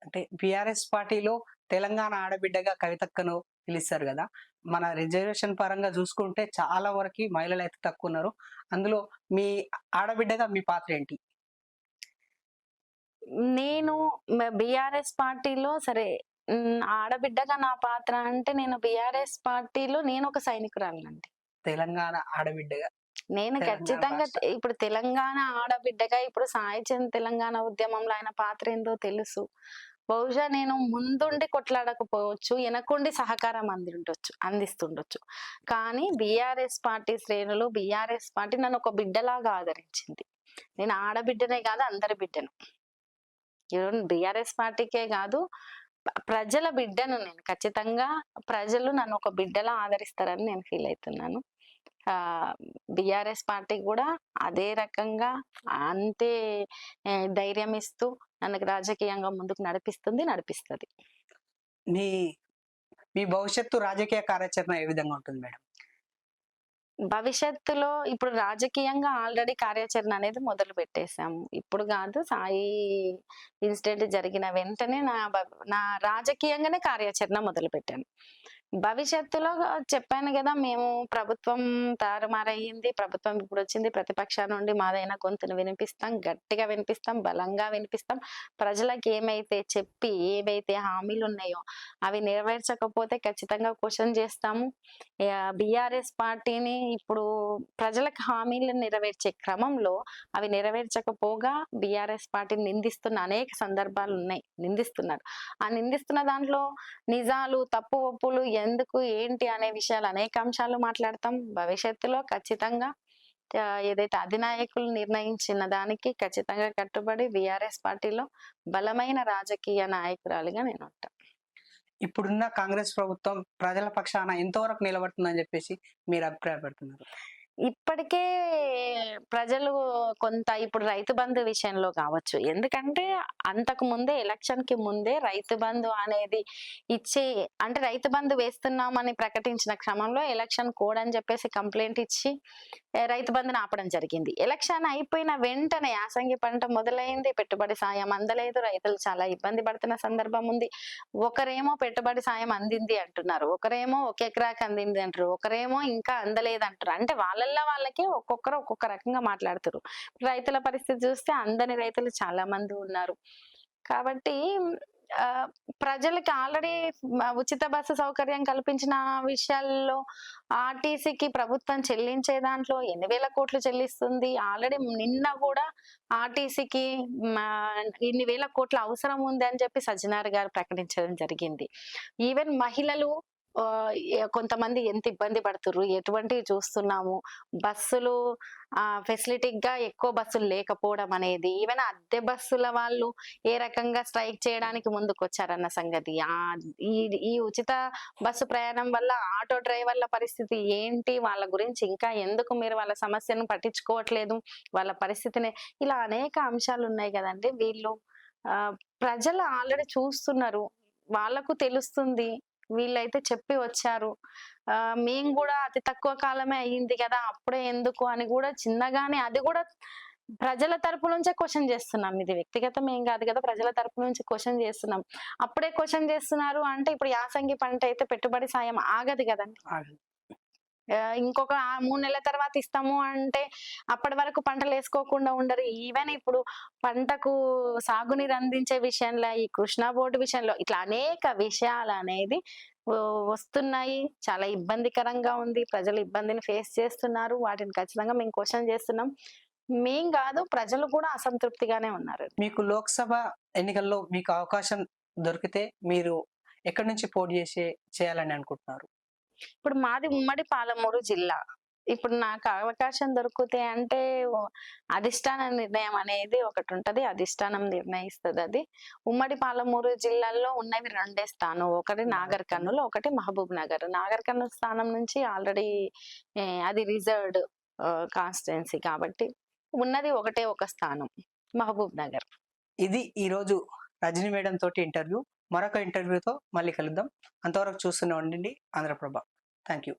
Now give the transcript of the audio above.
అంటే బీఆర్ఎస్ పార్టీలో తెలంగాణ ఆడబిడ్డగా కవితక్కను పిలుస్తారు కదా. మన రిజర్వేషన్ పరంగా చూసుకుంటే చాలా వరకు మహిళలు అయితే తక్కువ ఉన్నారు. అందులో మీ ఆడబిడ్డగా మీ పాత్ర ఏంటి? నేను బీఆర్ఎస్ పార్టీలో సరే ఆడబిడ్డగా నా పాత్ర అంటే నేను బీఆర్ఎస్ పార్టీలో నేను ఒక సైనికురాలినండి. తెలంగాణ ఆడబిడ్డగా నేను తెలంగాణ ఖచ్చితంగా రాష్ట్ర ఇప్పుడు తెలంగాణ ఆడబిడ్డగా ఇప్పుడు సాయి చంద్ తెలంగాణ ఉద్యమంలో ఆయన పాత్ర ఏందో తెలుసు. బహుశా నేను ముందుండి కొట్లాడకపోవచ్చు, వెనకుండి సహకారం అందిస్తుండొచ్చు. కానీ బీఆర్ఎస్ పార్టీ శ్రేణులు, బీఆర్ఎస్ పార్టీ నన్ను ఒక బిడ్డలాగా ఆదరించింది. నేను ఆడబిడ్డనే కాదు, అందరి బిడ్డను. ఈవెన్ బీఆర్ఎస్ పార్టీకే కాదు, ప్రజల బిడ్డను నేను. ఖచ్చితంగా ప్రజలు నన్ను ఒక బిడ్డలా ఆదరిస్తారని నేను ఫీల్ అవుతున్నాను. బీఆర్ఎస్ పార్టీ కూడా అదే రకంగా అంతే ధైర్యం ఇస్తూ నన్ను రాజకీయంగా ముందుకు నడిపిస్తది. మీ మీ భవిష్యత్తు రాజకీయ కార్యాచరణ ఏ విధంగా ఉంటుంది మేడం? భవిష్యత్తులో ఇప్పుడు రాజకీయంగా ఆల్రెడీ కార్యాచరణ అనేది మొదలు పెట్టేశాము. ఇప్పుడు కాదు, సాయి ఇన్సిడెంట్ జరిగిన వెంటనే నా రాజకీయంగానే కార్యాచరణ మొదలు పెట్టాను. భవిష్యత్తులో చెప్పాను కదా, మేము ప్రభుత్వం తారుమారయ్యింది, ప్రభుత్వం ఇప్పుడు వచ్చింది, ప్రతిపక్షాల నుండి మాదైన గొంతును వినిపిస్తాం, గట్టిగా వినిపిస్తాం, బలంగా వినిపిస్తాం. ప్రజలకు ఏవైతే హామీలు ఉన్నాయో అవి నెరవేర్చకపోతే ఖచ్చితంగా క్వశ్చన్ చేస్తాము. బీఆర్ఎస్ పార్టీని ఇప్పుడు ప్రజలకు హామీలను నెరవేర్చే క్రమంలో అవి నెరవేర్చకపోగా బీఆర్ఎస్ పార్టీని నిందిస్తున్న అనేక సందర్భాలు ఉన్నాయి. నిందిస్తున్నారు. ఆ నిందిస్తున్న దాంట్లో నిజాలు, తప్పు ఒప్పులు, ఎందుకు ఏంటి అనే విషయాలు అనేక అంశాలు మాట్లాడతాం. భవిష్యత్తులో ఖచ్చితంగా ఏదైతే అధినాయకులు నిర్ణయించిన దానికి ఖచ్చితంగా కట్టుబడి బీఆర్ఎస్ పార్టీలో బలమైన రాజకీయ నాయకురాలిగా నేను ఉంటాను. ఇప్పుడున్న కాంగ్రెస్ ప్రభుత్వం ప్రజల పక్షాన ఎంతవరకు నిలబడుతుందని చెప్పేసి మీరు అభిప్రాయపడుతున్నారు? ఇప్పటికే ప్రజలు కొంత ఇప్పుడు రైతు బంధు విషయంలో కావచ్చు, ఎందుకంటే అంతకు ముందే ఎలక్షన్ కి ముందే రైతు బంధు అనేది ఇచ్చి, అంటే రైతు బంధు వేస్తున్నామని ప్రకటించిన క్రమంలో ఎలక్షన్ కోడ్ అని చెప్పేసి కంప్లైంట్ ఇచ్చి రైతు బంధుని ఆపడం జరిగింది. ఎలక్షన్ అయిపోయిన వెంటనే యాసంగి పంట మొదలైంది, పెట్టుబడి సాయం అందలేదు, రైతులు చాలా ఇబ్బంది పడుతున్న సందర్భం ఉంది. ఒకరేమో పెట్టుబడి సాయం అందింది అంటున్నారు, ఒకరేమో ఒక ఎకరాకి అందింది అంటారు, ఒకరేమో ఇంకా అందలేదు అంటారు. అంటే వాళ్ళకి ఒక్కొక్కరు ఒక్కొక్క రకంగా మాట్లాడుతారు. రైతుల పరిస్థితి చూస్తే అందని రైతులు చాలా మంది ఉన్నారు. కాబట్టి ప్రజలకి ఆల్రెడీ ఉచిత బస్సు సౌకర్యం కల్పించిన విషయాల్లో ఆర్టీసీకి ప్రభుత్వం చెల్లించే దాంట్లో 8,000 కోట్లు చెల్లిస్తుంది. ఆల్రెడీ నిన్న కూడా ఆర్టీసీకి ఇన్ని వేల కోట్ల అవసరం ఉంది అని చెప్పి సజ్జనార్ గారు ప్రకటించడం జరిగింది. ఈవెన్ మహిళలు కొంతమంది ఎంత ఇబ్బంది పడుతుర్రు, ఎటువంటివి చూస్తున్నాము. బస్సులు ఫెసిలిటీగా ఎక్కువ బస్సులు లేకపోవడం అనేది, ఈవెన్ అద్దె బస్సుల వాళ్ళు ఏ రకంగా స్ట్రైక్ చేయడానికి ముందుకు వచ్చారన్న సంగతి, ఈ ఉచిత బస్సు ప్రయాణం వల్ల ఆటో డ్రైవర్ల పరిస్థితి ఏంటి, వాళ్ళ గురించి ఇంకా ఎందుకు మీరు వాళ్ళ సమస్యను పట్టించుకోవట్లేదు, వాళ్ళ పరిస్థితిని, ఇలా అనేక అంశాలు ఉన్నాయి కదండి. వీళ్ళు ప్రజలు ఆల్రెడీ చూస్తున్నారు, వాళ్ళకు తెలుస్తుంది, వీళ్ళైతే చెప్పి వచ్చారు. మేము కూడా అతి తక్కువ కాలమే అయ్యింది కదా, అప్పుడే ఎందుకు అని కూడా చిన్నగానే, అది కూడా ప్రజల తరపు నుంచే క్వశ్చన్ చేస్తున్నాం. ఇది వ్యక్తిగతం ఏం కాదు కదా, ప్రజల తరపు నుంచి క్వశ్చన్ చేస్తున్నాం. అప్పుడే క్వశ్చన్ చేస్తున్నారు అంటే ఇప్పుడు యాసంగి పంట అయితే పెట్టుబడి సాయం ఆగదు కదండి. ఇంకొక 3 నెలల తర్వాత ఇస్తాము అంటే అప్పటి వరకు పంటలు వేసుకోకుండా ఉండరు. ఈవెన్ ఇప్పుడు పంటకు సాగునీరు అందించే విషయంలో, ఈ కృష్ణా బోర్డు విషయంలో, ఇట్లా అనేక విషయాలు అనేది వస్తున్నాయి. చాలా ఇబ్బందికరంగా ఉంది, ప్రజలు ఇబ్బందిని ఫేస్ చేస్తున్నారు. వాటిని ఖచ్చితంగా మేము క్వశ్చన్ చేస్తున్నాం. మేం కాదు, ప్రజలు కూడా అసంతృప్తిగానే ఉన్నారు. మీకు లోక్సభ ఎన్నికల్లో మీకు అవకాశం దొరికితే మీరు ఎక్కడి నుంచి పోటీ చేయాలని అనుకుంటున్నారు? ఇప్పుడు మాది ఉమ్మడి పాలమూరు జిల్లా. ఇప్పుడు నాకు అవకాశం దొరికితే అంటే అధిష్టాన నిర్ణయం అనేది ఒకటి ఉంటది, అధిష్టానం నిర్ణయిస్తుంది. అది ఉమ్మడి పాలమూరు జిల్లాల్లో ఉన్నవి 2 స్థానం, ఒకటి నాగర్ కర్నూల్, ఒకటి మహబూబ్ నగర్. నాగర్ కర్నూల్ స్థానం నుంచి ఆల్రెడీ అది రిజర్వ్డ్ కాన్స్టిట్యున్సీ కాబట్టి ఉన్నది ఒకటే ఒక స్థానం, మహబూబ్ నగర్. ఇది ఈరోజు రజనీ మేడం తోటి ఇంటర్వ్యూ. మరొక ఇంటర్వ్యూతో మళ్ళీ కలుద్దాం. అంతవరకు చూస్తూనే ఉండండి ఆంధ్రప్రభ. Thank you.